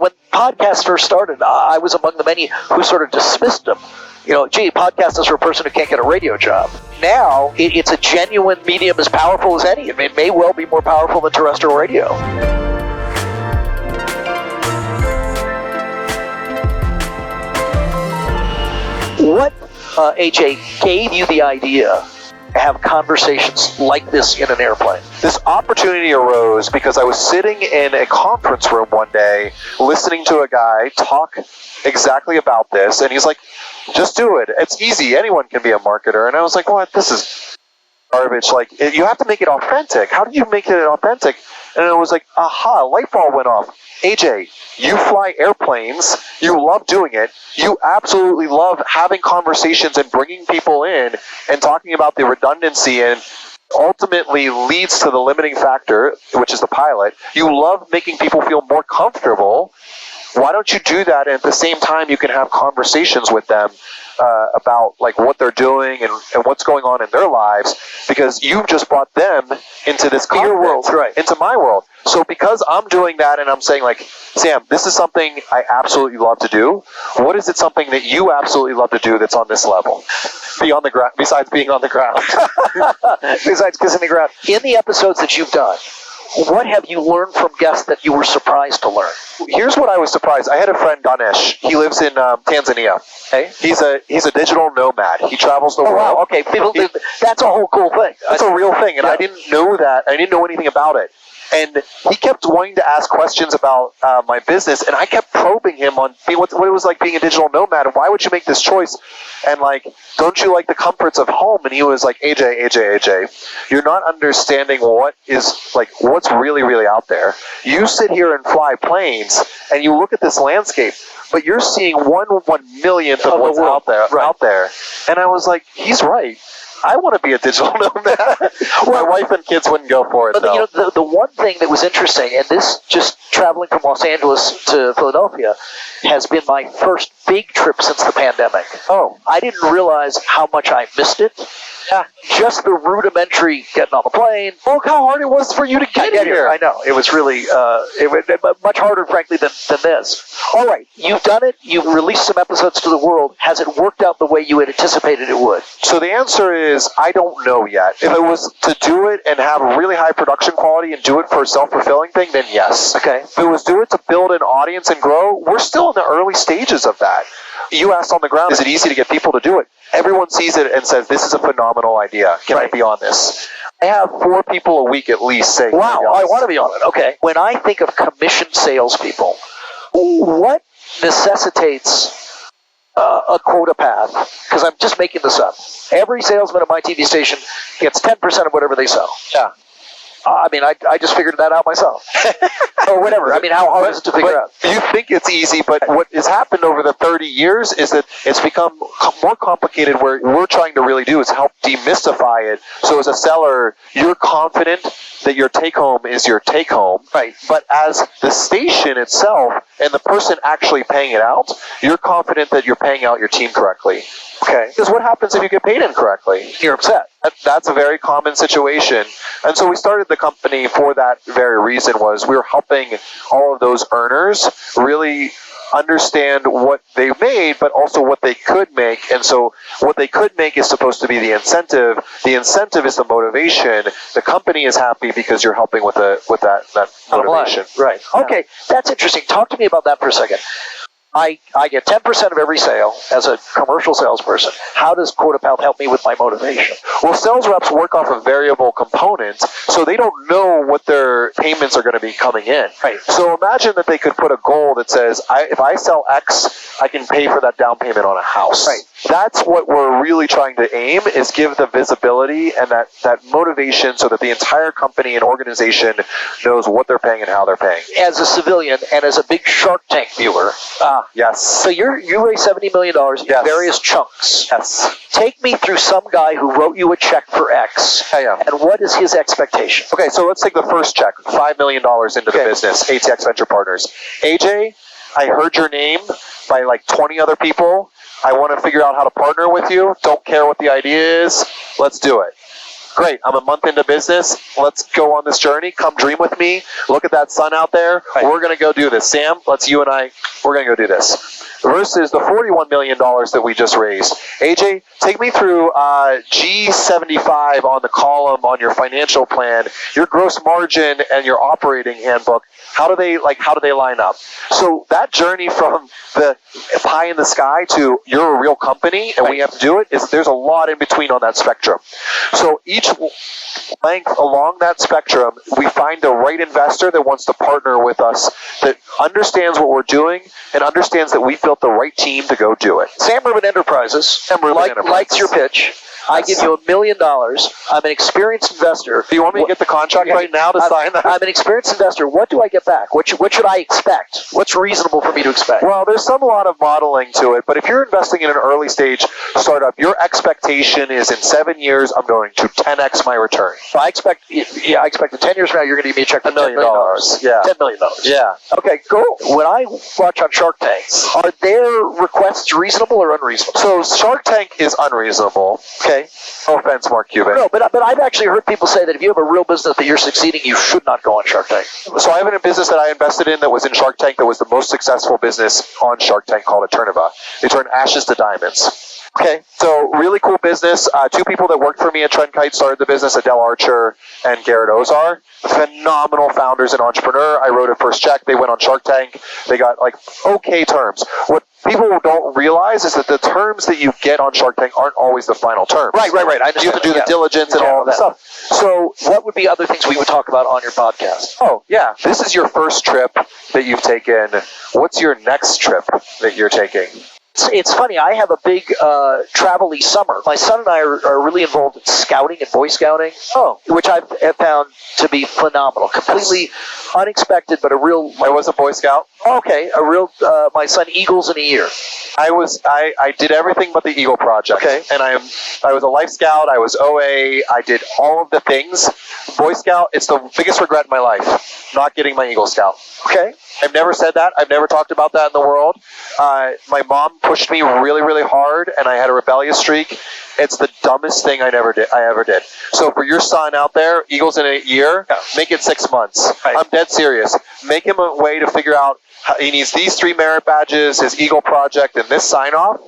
When podcasts first started, I was among the many who sort of dismissed them. Gee, podcast is for a person who can't get a radio job. Now, it's a genuine medium as powerful as any. It may well be more powerful than terrestrial radio. What, AJ, gave you the idea to have conversations like this in an airplane? This opportunity arose because I was sitting in a conference room one day listening to a guy talk exactly about this, and he's like, just do it. It's easy. Anyone can be a marketer. And I was like, what? This is garbage. Like, you have to make it authentic. How do you make it authentic? And it was like, aha, light bulb went off. AJ, you fly airplanes. You love doing it. You absolutely love having conversations and bringing people in and talking about the redundancy and ultimately leads to the limiting factor, which is the pilot. You love making people feel more comfortable. Why don't you do that, and at the same time you can have conversations with them about like what they're doing and what's going on in their lives, because you've just brought them into this your world, right? Into my world. So because I'm doing that and I'm saying like, Sam, this is something I absolutely love to do. What is it something that you absolutely love to do that's on this level? Be on the ground, besides being on the ground. Besides kissing the ground. In the episodes that you've done, what have you learned from guests that you were surprised to learn? Here's what I was surprised. I had a friend, Ganesh. He lives in Tanzania. Okay. He's a digital nomad. He travels the world. Wow. Okay. That's a whole cool thing. That's a real thing, and yeah. I didn't know that. I didn't know anything about it. And he kept wanting to ask questions about my business, and I kept probing him on what it was like being a digital nomad, and why would you make this choice? And like, don't you like the comforts of home? And he was like, AJ, you're not understanding what's really, really out there. You sit here and fly planes, and you look at this landscape, but you're seeing 1/1,000,000th of what's out there. Right. Out there. And I was like, he's right. I want to be a digital nomad. My wife and kids wouldn't go for it, but though. The one thing that was interesting, and this just traveling from Los Angeles to Philadelphia has been my first big trip since the pandemic. Oh. I didn't realize how much I missed it. Yeah, just the rudimentary getting on the plane. Look how hard it was for you to get here. I know. It was really much harder, frankly, than this. All right. You've done it. You've released some episodes to the world. Has it worked out the way you had anticipated it would? So the answer is, I don't know yet. If it was to do it and have a really high production quality and do it for a self-fulfilling thing, then yes. Okay. If it was do it to build an audience and grow, we're still in the early stages of that. You asked on the ground, is it easy to get people to do it? Everyone sees it and says, this is a phenomenal idea. Can I be on this? I have 4 people a week at least saying, wow, I want to be on it. Okay. When I think of commissioned salespeople, what necessitates a quota path? Because I'm just making this up. Every salesman at my TV station gets 10% of whatever they sell. Yeah. I just figured that out myself. Or whatever. How hard is it to figure out? You think it's easy, but what has happened over the 30 years is that it's become more complicated. Where we're trying to really do is help demystify it. So as a seller, you're confident that your take-home is your take-home. Right. But as the station itself and the person actually paying it out, you're confident that you're paying out your team correctly. Okay. Because what happens if you get paid incorrectly? You're upset. That's a very common situation. And so we started the company for that very reason. Was we were helping all of those earners really understand what they made, but also what they could make. And so what they could make is supposed to be the incentive. The incentive is the motivation. The company is happy because you're helping with that motivation. Right. Okay. That's interesting. Talk to me about that for a second. I get 10% of every sale as a commercial salesperson. How does QuotaPath help me with my motivation? Well, sales reps work off of variable components, so they don't know what their payments are going to be coming in. Right. So imagine that they could put a goal that says, if I sell X, I can pay for that down payment on a house. Right. That's what we're really trying to aim, is give the visibility and that motivation so that the entire company and organization knows what they're paying and how they're paying. As a civilian and as a big Shark Tank viewer, yes. So you raised $70 million in various chunks. Yes. Take me through some guy who wrote you a check for X. And what is his expectation? Okay, so let's take the first check, $5 million into the business, ATX Venture Partners. AJ, I heard your name by like 20 other people. I want to figure out how to partner with you. Don't care what the idea is. Let's do it. great, I'm a month into business. Let's go on this journey. Come dream with me. Look at that sun out there. Right. We're going to go do this. Sam, you and I, we're going to go do this. Versus the $41 million that we just raised. AJ, take me through G75 on the column on your financial plan, your gross margin and your operating handbook. How do they line up? So that journey from the pie in the sky to you're a real company and we have to do it, there's a lot in between on that spectrum. So each length along that spectrum, we find the right investor that wants to partner with us, that understands what we're doing and understands that we built the right team to go do it. Sam Rubin Enterprises likes your pitch. I give you $1 million. I'm an experienced investor. Do you want me to get the contract right now to sign that? I'm an experienced investor. What do I get back? What should I expect? What's reasonable for me to expect? Well, there's a lot of modeling to it, but if you're investing in an early stage startup, your expectation is in 7 years, I'm going to 10x my return. So I expect that 10 years from now, you're going to give me a check for $1 million. Yeah. $10 million. Yeah. Okay, cool. When I watch on Shark Tank, are their requests reasonable or unreasonable? So Shark Tank is unreasonable. Okay. No offense, Mark Cuban. No, but I've actually heard people say that if you have a real business that you're succeeding, you should not go on Shark Tank. So I have a business that I invested in that was in Shark Tank that was the most successful business on Shark Tank called Eternova. They turn ashes to diamonds. Okay, so really cool business. Two people that worked for me at Trend Kite started the business, Adele Archer and Garrett Ozar. Phenomenal founders and entrepreneur. I wrote a first check. They went on Shark Tank. They got okay terms. What people don't realize is that the terms that you get on Shark Tank aren't always the final terms. Right. You have to do the diligence and all of that stuff. So what would be other things we would talk about on your podcast? Oh, yeah. This is your first trip that you've taken. What's your next trip that you're taking? It's funny. I have a big travel-y summer. My son and I are really involved in scouting and Boy Scouting, which I've found to be phenomenal. Completely unexpected, but a real... I was a Boy Scout. Okay, a real... my son, Eagles in a year. I did everything but the Eagle Project. Okay. And I was a Life Scout. I was OA. I did all of the things. Boy Scout, it's the biggest regret in my life, not getting my Eagle Scout. Okay. I've never said that. I've never talked about that in the world. My mom pushed me really, really hard, and I had a rebellious streak. It's the dumbest thing I ever did. So for your son out there, Eagles in a year, make it 6 months. Right. I'm dead serious. Make him a way to figure out how he needs these 3 merit badges, his Eagle Project, and this sign-off.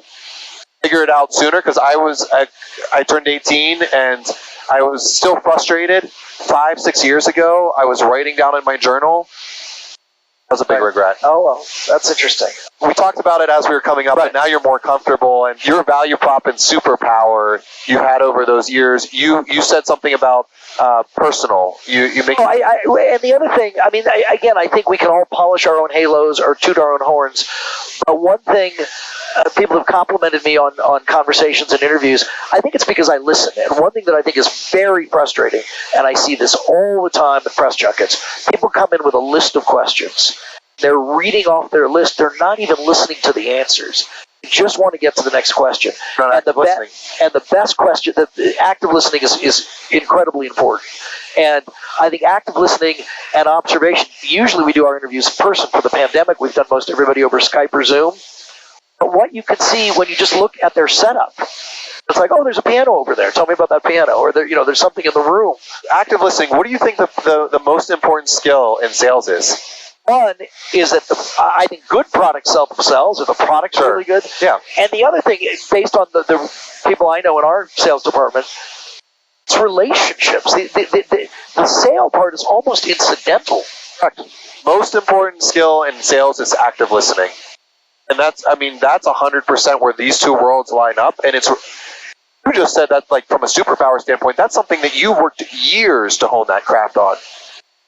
Figure it out sooner, because I turned 18, and I was still frustrated. 5-6 years ago, I was writing down in my journal. That was a big regret. Oh, well, that's interesting. We talked about it as we were coming up, but now you're more comfortable, and your value prop and superpower you had over those years. You said something about personal. You make. And the other thing, I think we can all polish our own halos or toot our own horns. But one thing, people have complimented me on conversations and interviews. I think it's because I listen. And one thing that I think is very frustrating, and I see this all the time at press junkets, people come in with a list of questions. They're reading off their list. They're not even listening to the answers. They just want to get to the next question. And the best question, the active listening is incredibly important. And I think active listening and observation, usually we do our interviews in person. For the pandemic, we've done most everybody over Skype or Zoom. But what you can see when you just look at their setup, it's like, oh, there's a piano over there. Tell me about that piano. Or there's something in the room. Active listening. What do you think the most important skill in sales is? One is that I think good products self-sells, or the product's really good. Yeah. And the other thing, based on the people I know in our sales department, it's relationships. The sale part is almost incidental. Correct. Most important skill in sales is active listening. And that's 100% where these two worlds line up. And you just said that, from a superpower standpoint, that's something that you worked years to hone that craft on.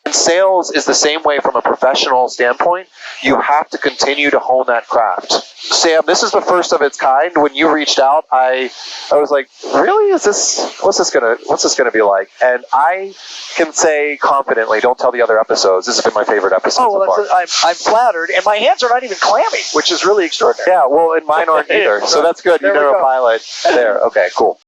And sales is the same way from a professional standpoint. You have to continue to hone that craft. Sam, this is the first of its kind. When you reached out, I was like, really? What's this gonna be like? And I can say confidently, don't tell the other episodes, this has been my favorite episode so far. I'm flattered, and my hands are not even clammy, which is really extraordinary. Yeah, well, and mine aren't either. So that's good. You're a pilot there. Okay, cool.